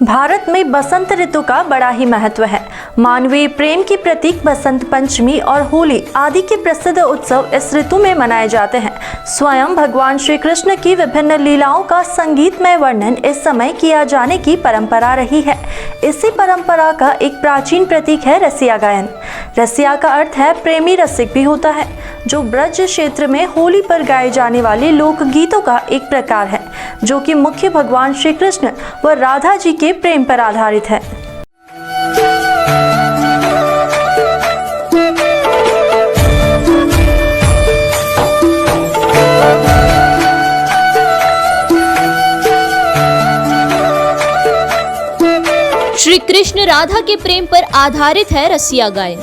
भारत में बसंत ऋतु का बड़ा ही महत्व है। मानवीय प्रेम की प्रतीक बसंत पंचमी और होली आदि के प्रसिद्ध उत्सव इस ऋतु में मनाए जाते हैं। स्वयं भगवान श्री कृष्ण की विभिन्न लीलाओं का संगीतमय वर्णन इस समय किया जाने की परंपरा रही है। इसी परंपरा का एक प्राचीन प्रतीक है रसिया गायन। रसिया का अर्थ है प्रेमी, रसिक भी होता है, जो ब्रज क्षेत्र में होली पर गाए जाने वाले लोकगीतों का एक प्रकार है, जो कि मुख्य भगवान श्री कृष्ण व राधा जी के प्रेम पर आधारित है। श्री कृष्ण राधा के प्रेम पर आधारित है रसिया गायन।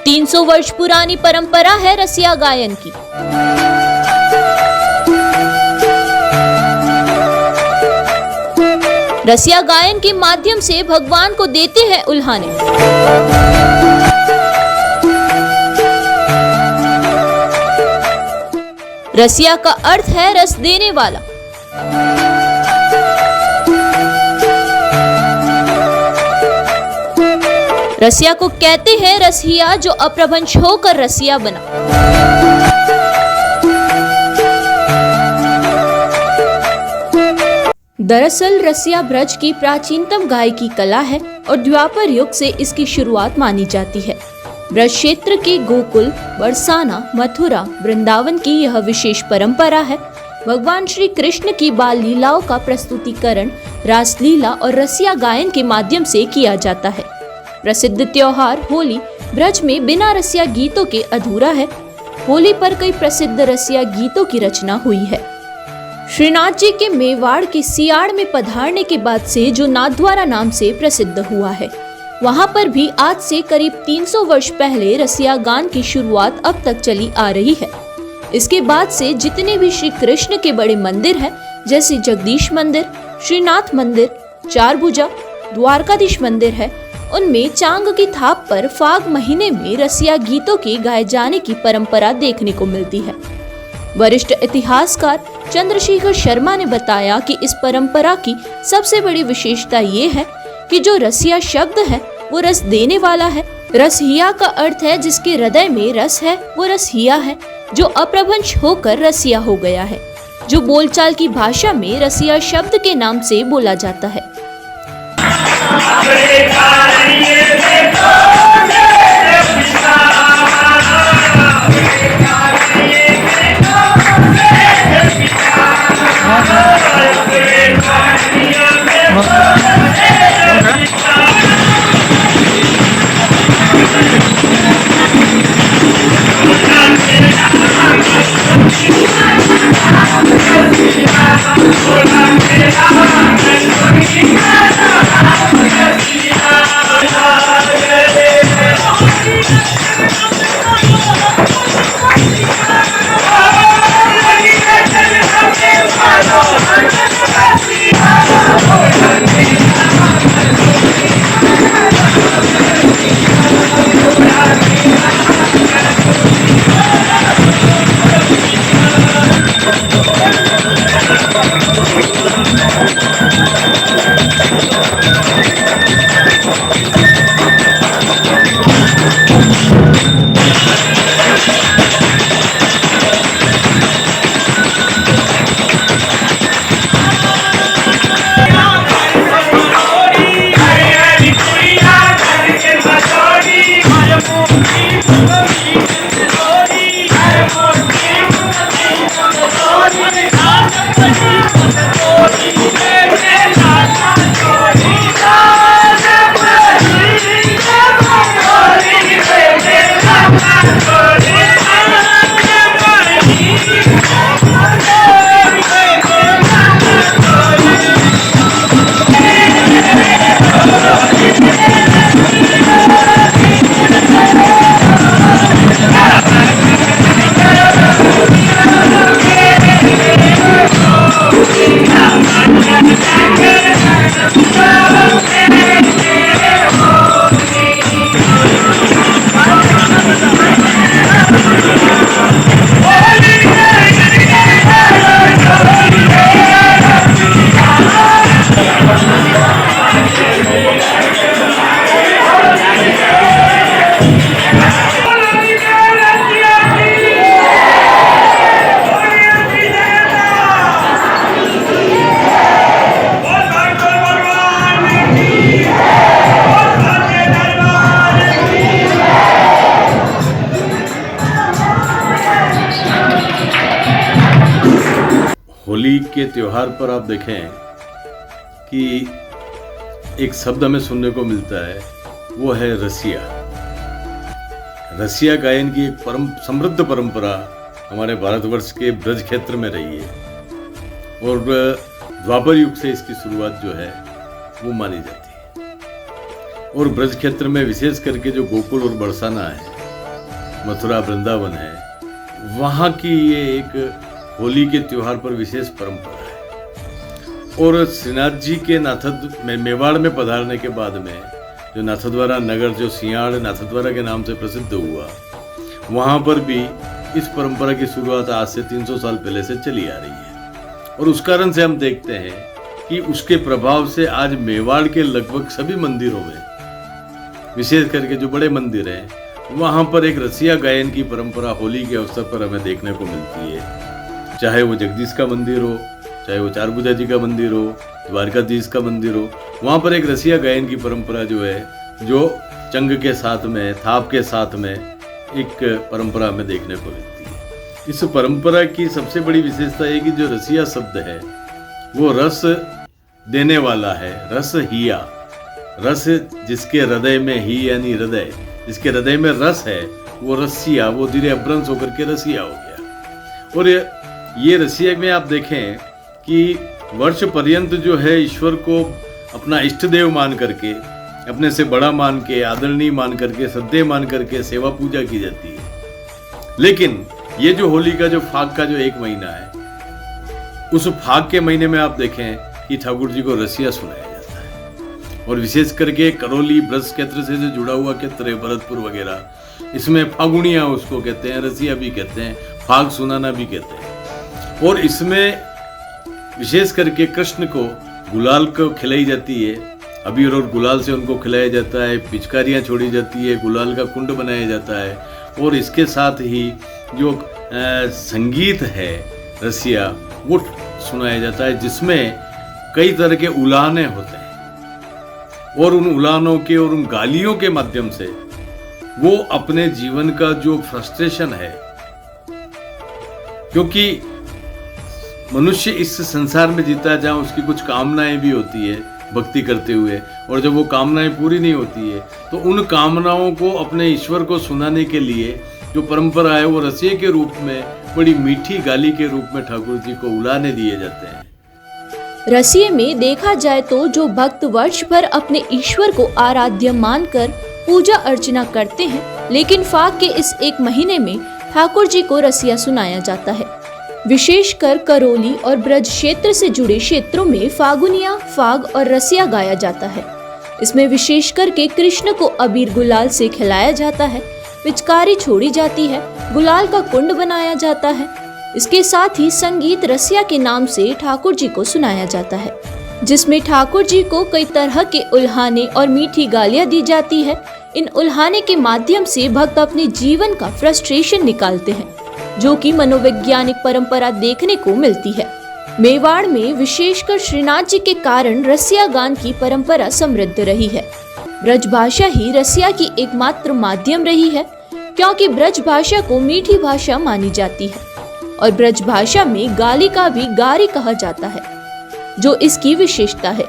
तीन 300 वर्ष पुरानी परंपरा है रसिया गायन की। रसिया गायन के माध्यम से भगवान को देते हैं उल्हाने। रसिया का अर्थ है रस देने वाला। रसिया को कहते हैं रसिया जो अप्रभंश होकर रसिया बना। दरअसल रसिया ब्रज की प्राचीनतम गायकी कला है और द्वापर युग से इसकी शुरुआत मानी जाती है। ब्रज क्षेत्र के गोकुल, बरसाना, मथुरा, वृंदावन की यह विशेष परंपरा है। भगवान श्री कृष्ण की बाल लीलाओं का प्रस्तुतिकरण रासलीला और रसिया गायन के माध्यम से किया जाता है। प्रसिद्ध त्योहार होली ब्रज में बिना रसिया गीतों के अधूरा है। होली पर कई प्रसिद्ध रसिया गीतों की रचना हुई है। श्रीनाथ जी के मेवाड़ के सियाड़ में पधारने के बाद से जो नाथद्वारा नाम से प्रसिद्ध हुआ है, वहां पर भी आज से करीब 300 वर्ष पहले रसिया गान की शुरुआत अब तक चली आ रही है। इसके बाद से जितने भी श्री कृष्ण के बड़े मंदिर हैं, जैसे जगदीश मंदिर, श्रीनाथ मंदिर, चारभुजा, द्वारकाधीश मंदिर है, उनमें चांग की थाप पर फाग महीने में रसिया गीतों के गाए जाने की परंपरा देखने को मिलती है। वरिष्ठ इतिहासकार चंद्रशेखर शर्मा ने बताया कि इस परंपरा की सबसे बड़ी विशेषता ये है कि जो रसिया शब्द है वो रस देने वाला है। रसहिया का अर्थ है जिसके हृदय में रस है वो रसहिया है, जो अप्रभंश होकर रसिया हो गया है, जो बोलचाल की भाषा में रसिया शब्द के नाम से बोला जाता है। के त्योहार पर आप देखें कि एक शब्द हमें सुनने को मिलता है, वो है रसिया। रसिया गायन की एक समृद्ध परंपरा हमारे भारतवर्ष के ब्रज क्षेत्र में रही है और द्वापर युग से इसकी शुरुआत जो है वो मानी जाती है। और ब्रज क्षेत्र में विशेष करके जो गोकुल और बरसाना है, मथुरा वृंदावन है, वहाँ की ये एक होली के त्योहार पर विशेष परंपरा है। और श्रीनाथ जी के मेवाड़ में पधारने के बाद में जो नाथद्वारा नगर, जो सियाड़ नाथद्वारा के नाम से प्रसिद्ध हुआ, वहाँ पर भी इस परंपरा की शुरुआत आज से 300 साल पहले से चली आ रही है। और उस कारण से हम देखते हैं कि उसके प्रभाव से आज मेवाड़ के लगभग सभी मंदिरों में, विशेष करके जो बड़े मंदिर हैं, वहाँ पर एक रसिया गायन की परंपरा होली के अवसर पर हमें देखने को मिलती है। चाहे वो जगदीश का मंदिर हो, चाहे वो चारभुजा जी का मंदिर हो, द्वारकाधीश का मंदिर हो, वहाँ पर एक रसिया गायन की परंपरा जो है, जो चंग के साथ में, थाप के साथ में एक परंपरा हमें देखने को मिलती है। इस परंपरा की सबसे बड़ी विशेषता है कि जो रसिया शब्द है वो रस देने वाला है, रस हिया। रस जिसके हृदय में, ही यानी हृदय, जिसके हृदय में रस है वो रसिया, वो धीरे अभ्रंश होकर के रसिया हो गया। और ये रसिया में आप देखें कि वर्ष पर्यंत जो है ईश्वर को अपना इष्ट देव मान करके, अपने से बड़ा मान के, आदरणीय मान करके, श्रद्धेय मान करके सेवा पूजा की जाती है। लेकिन ये जो होली का जो फाग का जो एक महीना है, उस फाग के महीने में आप देखें कि ठाकुर जी को रसिया सुनाया जाता है। और विशेष करके करौली ब्रज क्षेत्र से जो जुड़ा हुआ क्षेत्र है, भरतपुर वगैरह, इसमें फागुनिया उसको कहते हैं, रसिया भी कहते हैं, फाग सुनाना भी कहते हैं। और इसमें विशेष करके कृष्ण को गुलाल को खिलाई जाती है, अबीर और गुलाल से उनको खिलाया जाता है, पिचकारियाँ छोड़ी जाती है, गुलाल का कुंड बनाया जाता है। और इसके साथ ही जो संगीत है रसिया, वो सुनाया जाता है, जिसमें कई तरह के उलाने होते हैं। और उन उलानों के और उन गालियों के माध्यम से वो अपने जीवन का जो फ्रस्ट्रेशन है, क्योंकि मनुष्य इस संसार में जीता है जहाँ उसकी कुछ कामनाएं भी होती है भक्ति करते हुए, और जब वो कामनाएं पूरी नहीं होती है तो उन कामनाओं को अपने ईश्वर को सुनाने के लिए जो परंपरा है, वो रसिया के रूप में, बड़ी मीठी गाली के रूप में ठाकुर जी को उलाने दिए जाते हैं। रसिये में देखा जाए तो जो भक्त वर्ष भर अपने ईश्वर को आराध्य मानकर पूजा अर्चना करते हैं, लेकिन फाग के इस एक महीने में ठाकुर जी को रसिया सुनाया जाता है। विशेषकर करौली और ब्रज क्षेत्र से जुड़े क्षेत्रों में फागुनिया, फाग और रसिया गाया जाता है। इसमें विशेष करके कृष्ण को अबीर गुलाल से खिलाया जाता है, पिचकारी छोड़ी जाती है, गुलाल का कुंड बनाया जाता है। इसके साथ ही संगीत रसिया के नाम से ठाकुर जी को सुनाया जाता है, जिसमें ठाकुर जी को कई तरह के उल्हाने और मीठी गालियां दी जाती है। इन उल्हाने के माध्यम से भक्त अपने जीवन का फ्रस्ट्रेशन निकालते हैं, जो कि मनोवैज्ञानिक परंपरा देखने को मिलती है। मेवाड़ में विशेषकर श्रीनाथ जी के कारण रसिया गान की परंपरा समृद्ध रही है। ब्रज भाषा ही रसिया की एकमात्र माध्यम रही है, क्योंकि ब्रज भाषा को मीठी भाषा मानी जाती है और ब्रज भाषा में गाली का भी गारी कहा जाता है, जो इसकी विशेषता है।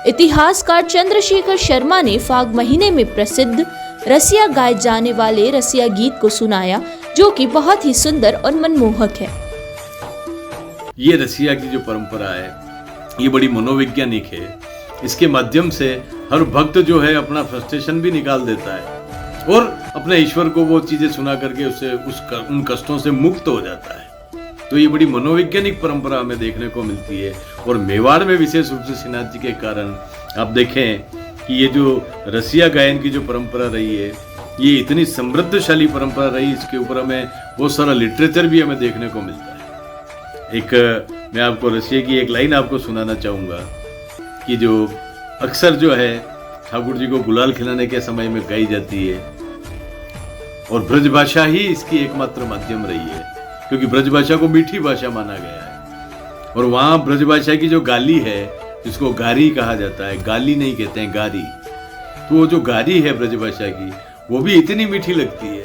इतिहासकार चंद्रशेखर शर्मा ने फाग महीने में प्रसिद्ध रसिया गाए जाने वाले रसिया गीत को सुनाया, जो कि बहुत ही सुंदर और मनमोहक है। ये रसिया की जो परंपरा है, ये बड़ी मनोवैज्ञानिक है। इसके माध्यम से हर भक्त जो है अपना फ्रस्ट्रेशन भी निकाल देता है और अपने ईश्वर को वो चीजें सुना करके उससे उन कष्टों से मुक्त हो जाता है। तो ये बड़ी मनोवैज्ञानिक परंपरा हमें देखने को मिलती है। और मेवाड़ में विशेष रूप से श्रीनाथ जी के कारण आप देखें कि ये जो रसिया गायन की जो परंपरा रही है, ये इतनी समृद्धशाली परंपरा रही, इसके ऊपर हमें बहुत सारा लिटरेचर भी हमें देखने को मिलता है। मैं आपको रसिया की एक लाइन आपको सुनाना चाहूँगा कि जो अक्सर जो है ठाकुर जी को गुलाल खिलाने के समय में गाई जाती है, और ब्रज भाषा ही इसकी एकमात्र माध्यम रही है, क्योंकि ब्रज भाषा को मीठी भाषा माना गया है। और वहाँ ब्रज भाषा की जो गाली है, जिसको गारी कहा जाता है, गाली नहीं कहते हैं, गारी, तो वो जो गारी है ब्रज भाषा की, वो भी इतनी मीठी लगती है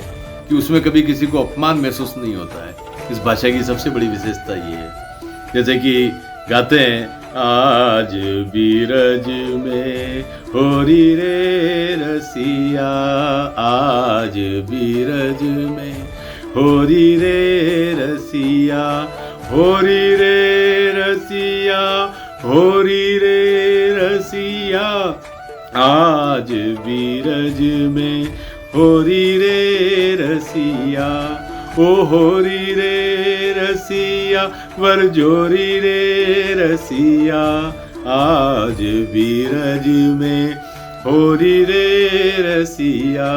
कि उसमें कभी किसी को अपमान महसूस नहीं होता है। इस भाषा की सबसे बड़ी विशेषता ये है। जैसे कि गाते हैं, आज बीरज में होरी रे रसिया, आज बीरज में होरी रे रसिया, होरी रे रसिया, होरी रे रसिया, आज बीरज में होरी रे रसिया, ओ होरी रे रसिया, वरजोरी रे रसिया, आज बीरज में होरी रे रसिया।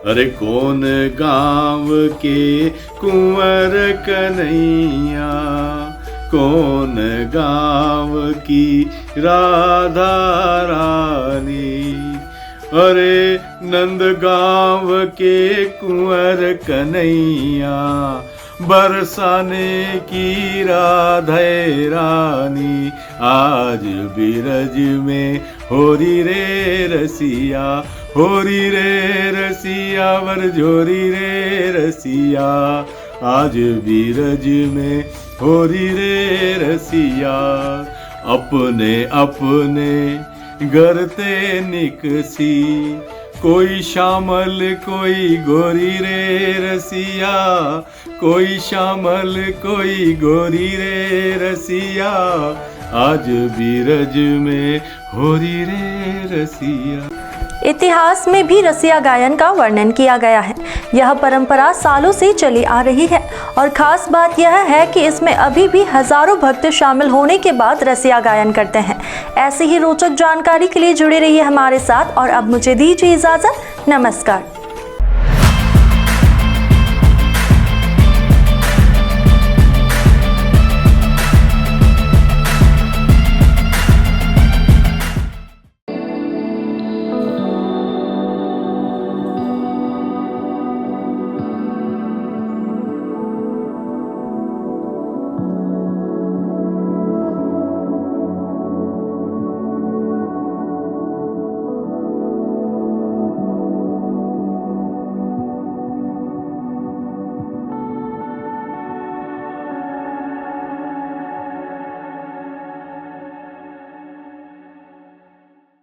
अरे कौन गाँव के कुंवर कन्हैया, कौन गाँव की राधा रानी, अरे नंद गाँव के कुंवर कन्हैया, बरसाने की राधे रानी, आज बीरज में होरी रे रसिया, होरी रे रसिया, वरजोरी रे रसिया, आज बीरज में होरी रे रसिया। अपने अपने गरते निकसी, कोई श्यामल कोई गोरी रे रसिया, कोई श्यामल कोई गोरी रे रसिया, आज बीरज में होरी रे रसिया। इतिहास में भी रसिया गायन का वर्णन किया गया है। यह परंपरा सालों से चली आ रही है और खास बात यह है कि इसमें अभी भी हजारों भक्त शामिल होने के बाद रसिया गायन करते हैं। ऐसी ही रोचक जानकारी के लिए जुड़े रहिए हमारे साथ और अब मुझे दीजिए इजाजत। नमस्कार।